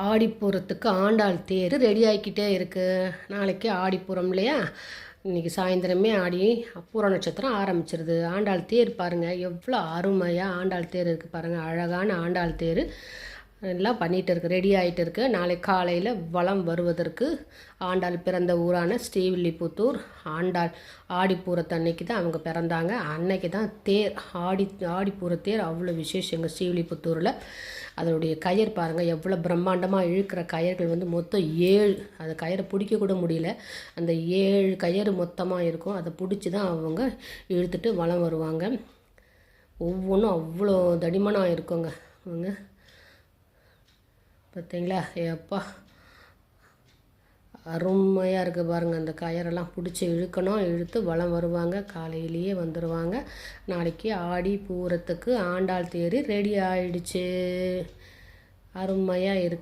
ஆடிப்பூரத்துக்கு ஆண்டாள் தேர் ready ஆகிக்கிட்டே இருக்குது. நாளைக்கு ஆடிப்பூரம் இல்லையா? இன்றைக்கி சாயந்தரமே பூர நட்சத்திரம் ஆரம்பிச்சிருது. ஆண்டாள் தேர் பாருங்கள், எவ்வளோ அருமையாக ஆண்டாள் தேர் இருக்குது பாருங்கள். அழகான ஆண்டாள் தேர் எல்லாம் பண்ணிகிட்டு இருக்குது, ரெடி ஆகிட்டு இருக்குது. நாளைக்கு காலையில் வலம் வருவதற்கு ஆண்டாள் பிறந்த ஊரான ஸ்ரீவில்லிபுத்தூர் ஆண்டாள் ஆடிப்பூரத்தன்னைக்கு தான் அவங்க பிறந்தாங்க. அன்னைக்கு தான் தேர் ஆடிப்பூர தேர் அவ்வளோ விசேஷங்க ஸ்ரீவில்லிபுத்தூரில். அதனுடைய கயிறு பாருங்கள், எவ்வளோ பிரம்மாண்டமாக இழுக்கிற கயிறுகள் மொத்தம் 7. அந்த கயிறை பிடிக்க கூட முடியல. அந்த 7 கயிறு மொத்தமாக இருக்கும். அதை பிடிச்சி தான் அவங்க இழுத்துட்டு வலம் வருவாங்க. ஒவ்வொன்றும் அவ்வளோ தடிமனாக இருக்குங்க. அவங்க பார்த்தீங்களா? எப்பா அருமையாக இருக்குது பாருங்கள். அந்த கயரெல்லாம் பிடிச்சி இழுக்கணும், இழுத்து வலம் வருவாங்க. காலையிலேயே வந்துடுவாங்க. நாளைக்கு ஆடி பூரத்துக்கு ஆண்டாள் தேர் ரெடி ஆயிடுச்சு. அருமையாக இருக்குது.